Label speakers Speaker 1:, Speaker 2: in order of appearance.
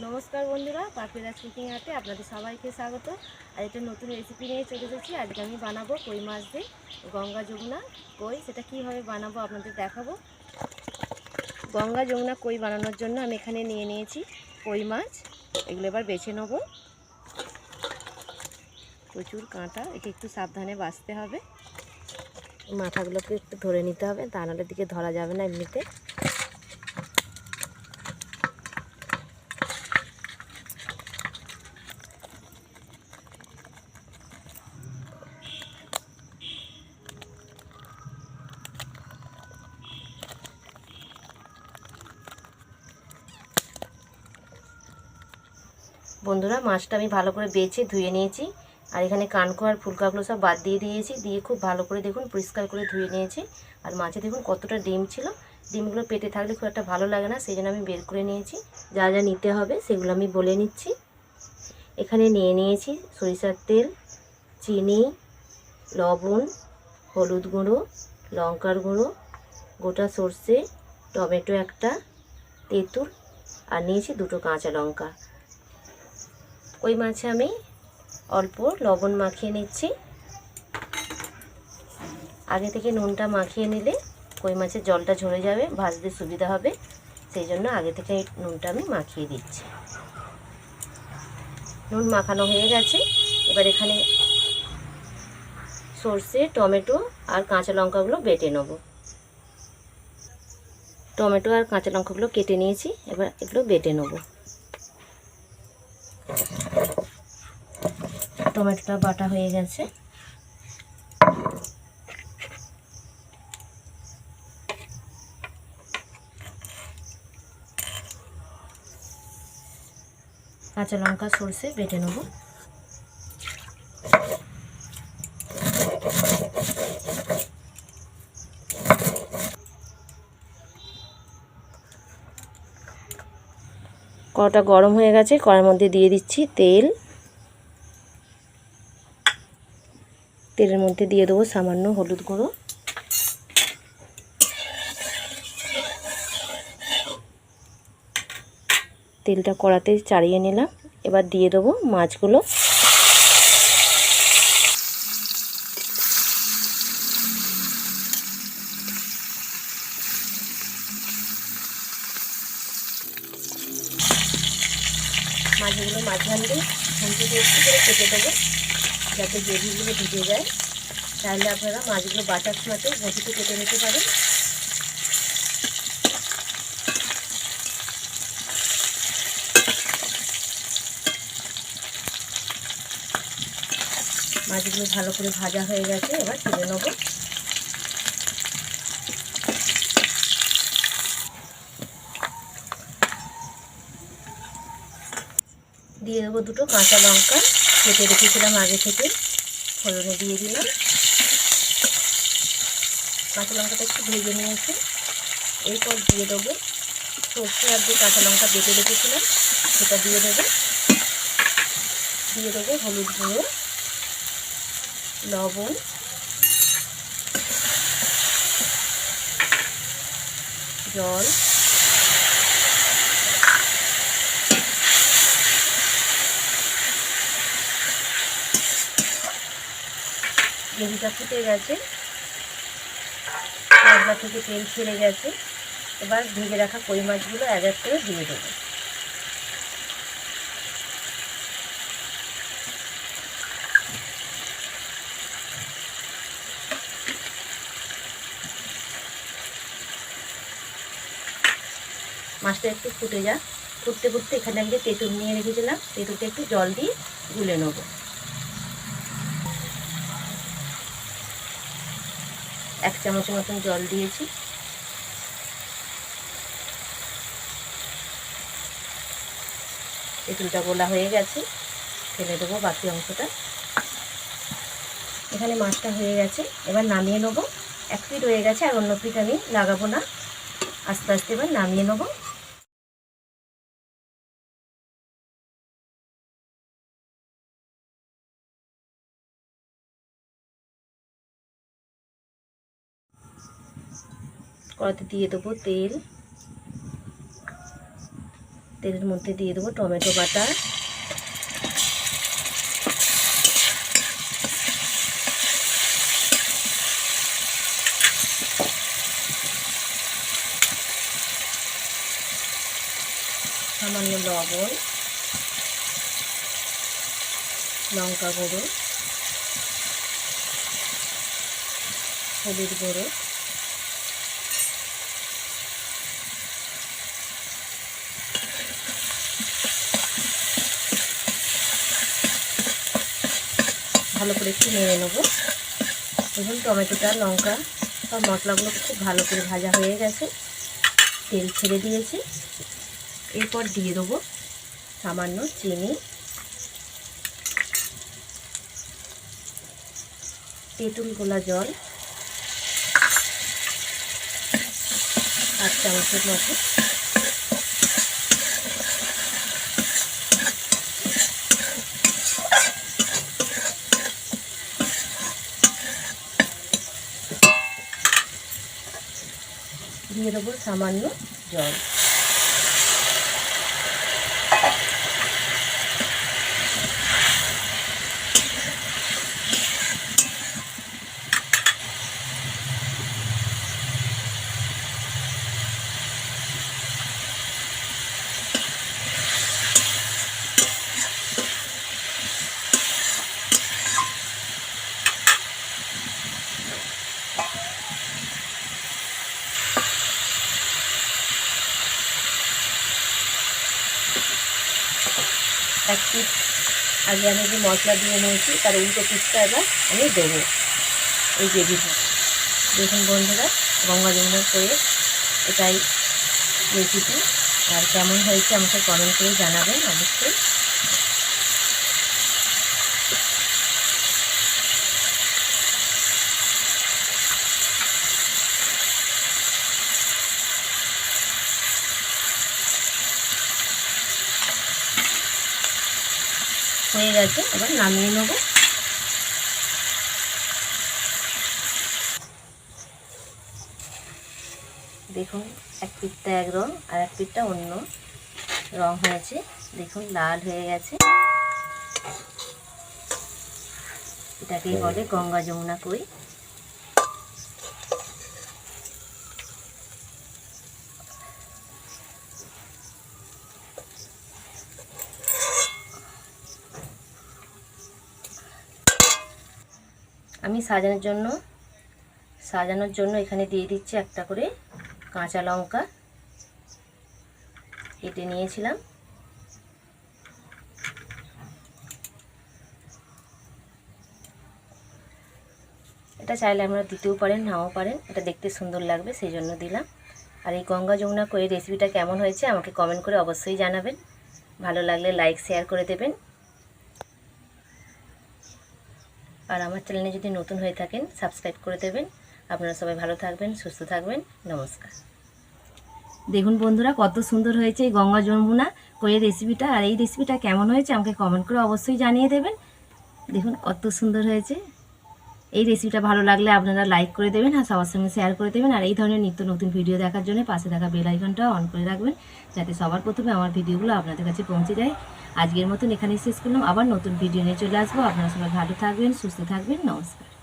Speaker 1: নমস্কার বন্ধুরা, পাখিরাজ কুকিং আর্টে আপনাদের সবাইকে স্বাগত। আর একটা নতুন রেসিপি নিয়ে চলে এসেছি। আজকে আমি বানাবো কই মাছ দিয়ে গঙ্গা যমুনা কই। সেটা কীভাবে বানাবো আপনাদের দেখাবো। গঙ্গা যমুনা কই বানানোর জন্য আমি এখানে নিয়ে নিয়েছি কই মাছ। এগুলো এবার বেছে নেব। প্রচুর কাঁটা, একে একটু সাবধানে বাছতে হবে। মাথাগুলোকে একটু ধরে নিতে হবে, তা নাহলে দিকে ধরা যাবে না এমনিতে। বন্ধুরা, মাছটা আমি ভালো করে বেছে ধুয়ে নিয়েছি। আর এখানে কানকো আর ফুলকাগুলো সব বাদ দিয়ে দিয়েছি। দিয়ে খুব ভালো করে দেখুন পরিষ্কার করে ধুয়ে নিয়েছি। আর মাছে দেখুন কতটা ডিম ছিল। ডিমগুলো পেটে থাকলে খুব একটা ভালো লাগে না, সেই জন্য আমি বের করে নিয়েছি। যা যা নিতে হবে সেগুলো আমি বলে নিচ্ছি। এখানে নিয়ে নিয়েছি সরিষার তেল, চিনি, লবণ, হলুদ গুঁড়ো, লঙ্কার গুঁড়ো, গোটা সর্ষে, টমেটো একটা, তেঁতুল, আর নিয়েছি দুটো কাঁচা লঙ্কা। ওই মাছে আমি অল্প লবণ মাখিয়ে নিচ্ছি। আগে থেকে নুনটা মাখিয়ে নিলে কই মাছের জলটা ঝরে যাবে, ভাজতে সুবিধা হবে। সেই জন্য আগে থেকে নুনটা আমি মাখিয়ে দিচ্ছি। নুন মাখানো হয়ে গেছে। এবার এখানে সর্ষে, টমেটো আর কাঁচা লঙ্কাগুলো বেটে নেব। টমেটো আর কাঁচা লঙ্কাগুলো কেটে নিয়েছি, এবার এগুলো বেটে নেব। টমেটোটা বাটা হয়ে গেছে। কাঁচা লঙ্কা সর্ষে বেটে নেব। কড়াটা গরম হয়ে গেছে, কড়ার মধ্যে দিয়ে দিচ্ছি তেল। তেলের মধ্যে দিয়ে দেবো সামান্য হলুদ গুঁড়ো, তেলটা কড়াতে চাড়িয়ে নিলাম। এবার দিয়ে দেবো মাছগুলো। মাছগুলো মাঝখান দিয়ে খুন্তি দিয়ে একটু করে কেটে দেবো, যাতে গ্রেভিগুলো ঢুকে যায়। তাহলে আপনারা মাছগুলো বাটার সময়তে ঘটিতে কেটে নিতে পারেন। মাছগুলো ভালো করে ভাজা হয়ে গেছে, এবার তুলে নেব। দিয়ে দেবো দুটো কাঁচা লঙ্কা, কেটে রেখেছিলাম আগে থেকে, ফোড়নে দিয়ে দিলাম। কাঁচা লঙ্কাটা একটু ভেজে নিয়েছি। এরপর দিয়ে দেবো সর্ষে আর যে কাঁচা লঙ্কা বেটে রেখেছিলাম সেটা দিয়ে দেবো। দিয়ে দেবো হলুদ গুঁড়ো, লবণ, জল, গ্রেভিটা ফুটে গেছে, কড়া থেকে তেল ছেড়ে গেছে। এবার ভেজে রাখা কই মাছগুলো এক এক করে দিয়ে দেবো। মাছটা একটু ফুটে যাক, ফুটতে ফুটতে এখানে আমি যে তেঁতুল নিয়ে রেখেছিলাম তেঁতুলটা একটু জল দিয়ে গুলে নেব। এক চামচের মতন জল দিয়েছি। তেঁতুলটা গোলা হয়ে গেছে, ফেলে দেবো বাকি অংশটা। এখানে মাছটা হয়ে গেছে, এবার নামিয়ে নেবো। এক পিঠ হয়ে গেছে, আর অন্য পিঠ আমি লাগাবো না, আস্তে আস্তে এবার নামিয়ে নেবো। কড়াতে দিয়ে দেবো তেল। তেলের মধ্যে দিয়ে দেবো টমেটো বাটা, সামান্য লবণ, লঙ্কা গুঁড়ো, হলুদ গুঁড়ো, ভালো করে একটু নেড়ে নেবো। দেখুন টমেটোটা, লঙ্কা সব মশলাগুলো খুব ভালো করে ভাজা হয়ে গেছে, তেল ছেড়ে দিয়েছি। এরপর দিয়ে দেবো সামান্য চিনি, তেঁতুল গোলা জল 8 চামচের মতো, দিয়ে দেবো সামান্য জল। এক পিস আগে আমি যে মশলা দিয়ে নিয়েছি তার উল্টো পিসটা এবার আমি দেবো এই গ্রেভিটা। দেখুন বন্ধুরা, গঙ্গা যমুনা করে এটাই রেসিপি। আর কেমন হয়েছে আমাকে কমেন্ট করে জানাবেন অবশ্যই। হয়ে গেছে, এবার নামিয়ে নেব। দেখুন এক পিঠটা এক রঙ আর এক পিঠটা অন্য রং হয়েছে। দেখুন লাল হয়ে গেছে। এটাকেই বলে গঙ্গা যমুনা কই। আমি সাজানোর জন্য এখানে দিয়ে দিচ্ছি একটা করে কাঁচা লঙ্কা কেটে নিয়েছিলাম। এটা চাইলে আপনারা দিতেও পারেন, নাও পারেন, এটা দেখতে সুন্দর লাগবে সেই জন্য দিলাম। আর এই গঙ্গা যমুনা কই রেসিপিটা কেমন হয়েছে আমাকে কমেন্ট করে অবশ্যই জানাবেন। ভালো লাগলে লাইক শেয়ার করে দেবেন। আর আমার চ্যানেলে যদি নতুন হয়ে থাকেন সাবস্ক্রাইব করে দেবেন। আপনারা সবাই ভালো থাকবেন, সুস্থ থাকবেন। নমস্কার। দেখুন বন্ধুরা, কত সুন্দর হয়েছে এই গঙ্গা যমুনা কইয়ের রেসিপিটা। আর এই রেসিপিটা কেমন হয়েছে আমাকে কমেন্ট করে অবশ্যই জানিয়ে দেবেন। দেখুন কত সুন্দর হয়েছে। এই রেসিপিটা ভালো লাগলে আপনারা লাইক করে দেবেন আর সবার সঙ্গে শেয়ার করে দেবেন। আর এই ধরনের নিত্য নতুন ভিডিও দেখার জন্য পাশে থাকা বেল আইকনটা অন করে রাখবেন, যাতে সবার প্রথমে আমার ভিডিওগুলো আপনাদের কাছে পৌঁছে যায়। আজকের মতন এখানেই শেষ করলাম, আবার নতুন ভিডিও নিয়ে চলে আসবো। আপনারা সবাই ভালো থাকবেন, সুস্থ থাকবেন। নমস্কার।